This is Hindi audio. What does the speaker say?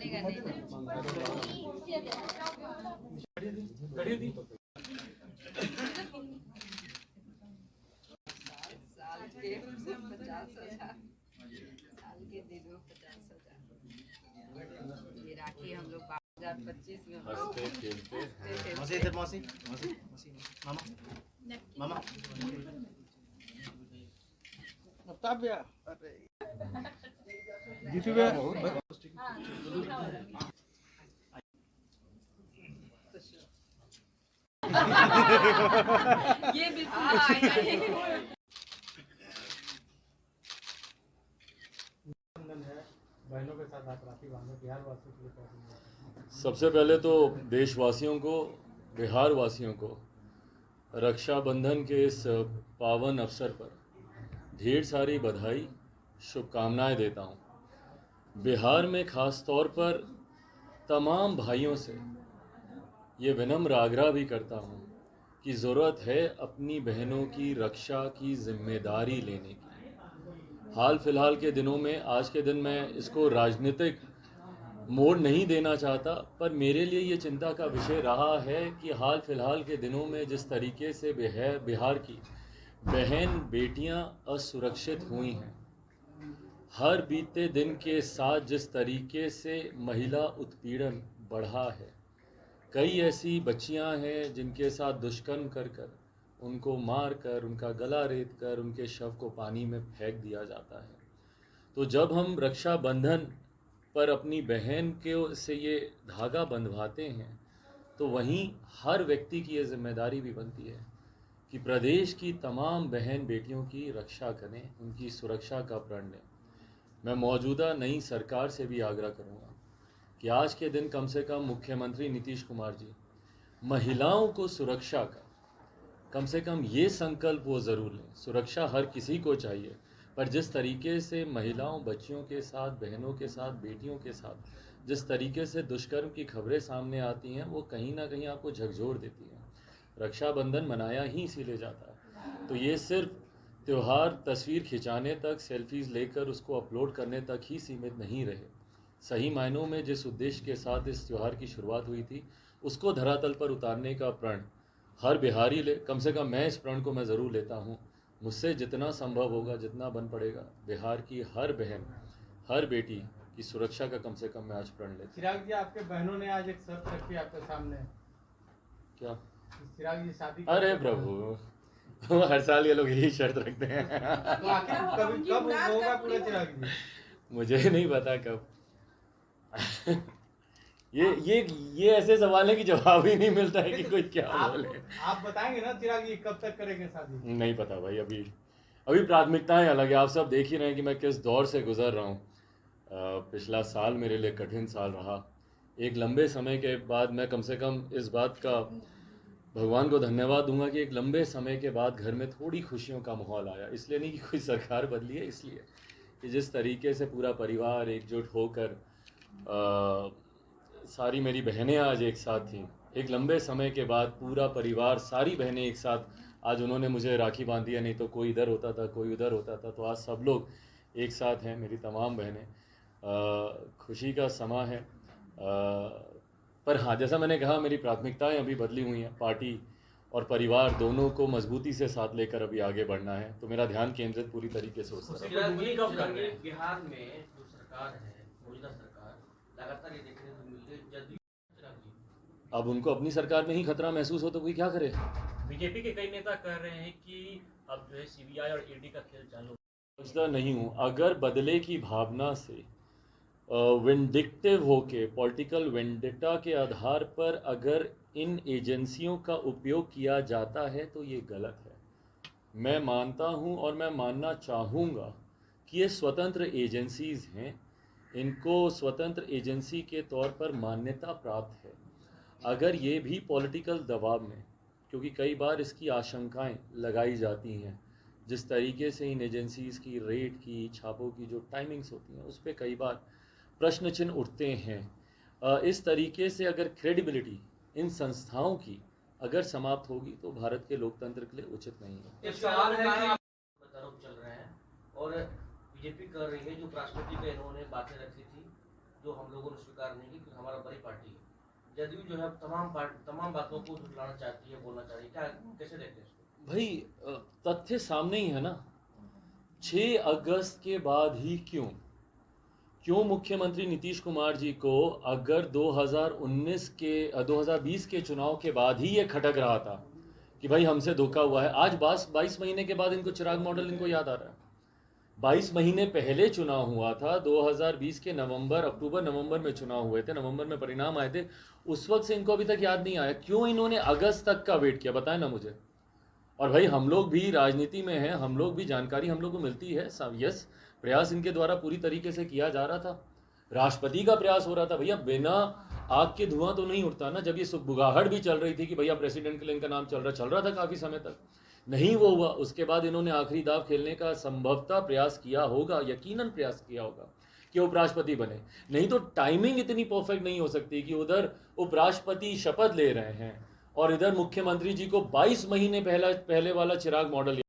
बनेगा नहीं। साल के 50,000 साल के दिनों 50,000 ये राखी हम लोग 2025 में हंसते खेलते मौसी इधर मौसी मौसी मौसी मामा मामा ताब्या अरे जीतू भैया ये भी बहनों के साथ आप राखी बांधो बिहार वासियों के लिए। सबसे पहले तो देशवासियों को, बिहार वासियों को रक्षाबंधन के इस पावन अवसर पर ढेर सारी बधाई, शुभकामनाएं देता हूं। बिहार में खास तौर पर तमाम भाइयों से ये विनम्र आग्रह भी करता हूं कि ज़रूरत है अपनी बहनों की रक्षा की जिम्मेदारी लेने की। हाल फिलहाल के दिनों में, आज के दिन मैं इसको राजनीतिक मोड़ नहीं देना चाहता, पर मेरे लिए ये चिंता का विषय रहा है कि हाल फिलहाल के दिनों में जिस तरीके से बिहार की बहन बेटियां असुरक्षित हुई हैं, हर बीते दिन के साथ जिस तरीके से महिला उत्पीड़न बढ़ा है, कई ऐसी बच्चियां हैं जिनके साथ दुष्कर्म कर कर, उनको मार कर, उनका गला रेत कर, उनके शव को पानी में फेंक दिया जाता है। तो जब हम रक्षाबंधन पर अपनी बहन के से ये धागा बंधवाते हैं, तो वहीं हर व्यक्ति की ये जिम्मेदारी भी बनती है कि प्रदेश की तमाम बहन बेटियों की रक्षा करें, उनकी सुरक्षा का प्रण लें। मैं मौजूदा नई सरकार से भी आग्रह करूंगा कि आज के दिन कम से कम मुख्यमंत्री नीतीश कुमार जी महिलाओं को सुरक्षा का कम से कम ये संकल्प वो ज़रूर लें। सुरक्षा हर किसी को चाहिए, पर जिस तरीके से महिलाओं, बच्चियों के साथ, बहनों के साथ, बेटियों के साथ जिस तरीके से दुष्कर्म की खबरें सामने आती हैं, वो कहीं ना कहीं आपको झकझोर देती हैं। रक्षाबंधन मनाया ही इसीलिए जाता है। तो ये सिर्फ त्यौहार तस्वीर खिंचाने तक, सेल्फीज़ लेकर उसको अपलोड करने तक ही सीमित नहीं रहे। सही मायनों में जिस उद्देश्य के साथ इस त्यौहार की शुरुआत हुई थी, उसको धरातल पर उतारने का प्रण हर बिहारी ले। कम से कम मैं इस प्रण को मैं ज़रूर लेता हूँ। मुझसे जितना संभव होगा, जितना बन पड़ेगा, बिहार की हर बहन, हर बेटी की सुरक्षा का कम से कम मैं आज प्रण लेता हूँ। चिराग जी, आपके बहनों ने आज एक शर्त रखी आपके सामने। क्या? चिराग जी शादी, अरे प्रभु, हर साल ये लोग यही शर्त रखते हैं। तो आखिर कब होगा पूरा चिराग जी? मुझे नहीं पता कब। ये ऐसे सवाल है कि जवाब ही नहीं मिलता है कि कोई क्या बोले। आप बताएंगे ना चिराग जी कब तक करेंगे शादी? नहीं पता भाई, अभी प्राथमिकताएं अलग है। आप सब देख ही रहे हैं कि मैं किस दौर से गुजर रहा हूँ। पिछला साल मेरे लिए कठिन साल रहा। एक लंबे समय के बाद मैं कम से कम इस बात का भगवान को धन्यवाद दूंगा कि एक लंबे समय के बाद घर में थोड़ी खुशियों का माहौल आया। इसलिए नहीं कि कोई सरकार बदली है, इसलिए कि जिस तरीके से पूरा परिवार एकजुट होकर सारी मेरी बहनें आज एक साथ थीं। एक लंबे समय के बाद पूरा परिवार, सारी बहनें एक साथ आज उन्होंने मुझे राखी बांधी है। नहीं तो कोई इधर होता था, कोई उधर होता था, तो आज सब लोग एक साथ हैं, मेरी तमाम बहनें। खुशी का समा है। पर हाँ, जैसा मैंने कहा, मेरी प्राथमिकताएं अभी बदली हुई हैं। पार्टी और परिवार दोनों को मजबूती से साथ लेकर अभी आगे बढ़ना है, तो मेरा ध्यान केंद्रित पूरी तरीके से उस तरफ। बिहार में जो सरकार है, मौजूदा सरकार, लगातार ये देखने को मिलती है जदयू। अब उनको अपनी सरकार में ही खतरा महसूस हो तो कोई क्या करे। बीजेपी के कई नेता कह रहे हैं कि अब जो है सीबीआई और ईडी का खेल चालू। समझता नहीं हूँ, अगर बदले की भावना से विंडिक्टिव होके, पॉलिटिकल वेंडेटा के आधार पर अगर इन एजेंसियों का उपयोग किया जाता है तो ये गलत है। मैं मानता हूँ और मैं मानना चाहूँगा कि ये स्वतंत्र एजेंसीज़ हैं, इनको स्वतंत्र एजेंसी के तौर पर मान्यता प्राप्त है। अगर ये भी पॉलिटिकल दबाव में, क्योंकि कई बार इसकी आशंकाएं लगाई जाती हैं, जिस तरीके से इन एजेंसीज़ की रेड की, छापों की जो टाइमिंग्स होती हैं, उस पर कई बार प्रश्न चिन्ह उठते हैं। इस तरीके से अगर क्रेडिबिलिटी इन संस्थाओं की अगर समाप्त होगी तो भारत के लोकतंत्र के लिए उचित नहीं है। एक सवाल है कि आरोप चल रहे हैं और बीजेपी कर रही है, जो राष्ट्रपति पे इन्होंने बातें रखी थी जो हम लोगों ने स्वीकार नहीं की, क्योंकि हमारा बड़ी पार्टी है। जदयू जो है तमाम बातों को झुठलाना चाहती है, बोलना चाहती है, क्या कैसे देखते हैं इसको? भाई तथ्य सामने ही है ना। 6 अगस्त के बाद ही क्यों मुख्यमंत्री नीतीश कुमार जी को अगर 2020 के चुनाव के बाद ही ये खटक रहा था कि भाई हमसे धोखा हुआ है, आज 22 महीने के बाद इनको चिराग मॉडल इनको याद आ रहा है। 22 महीने पहले चुनाव हुआ था, 2020 के अक्टूबर नवंबर में चुनाव हुए थे, नवंबर में परिणाम आए थे, उस वक्त से इनको अभी तक याद नहीं आया। क्यों इन्होंने अगस्त तक का वेट किया, बताएं ना मुझे। और भाई हम लोग भी राजनीति में हैं, हम लोग भी जानकारी हम लोग को मिलती है। यस, प्रयास इनके द्वारा पूरी तरीके से किया जा रहा था, राष्ट्रपति का प्रयास हो रहा था। भैया बिना आग के धुआं तो नहीं उठता ना। जब ये बुगाहट भी चल रही थी कि भैया प्रेसिडेंट के लिए इनका नाम चल रहा था काफी समय तक, नहीं वो हुआ। उसके बाद इन्होंने आखिरी दाव खेलने का संभवतः प्रयास किया होगा, यकीनन प्रयास किया होगा कि उपराष्ट्रपति बने। नहीं तो टाइमिंग इतनी परफेक्ट नहीं हो सकती कि उधर उपराष्ट्रपति शपथ ले रहे हैं और इधर मुख्यमंत्री जी को 22 महीने पहले वाला चिराग मॉडल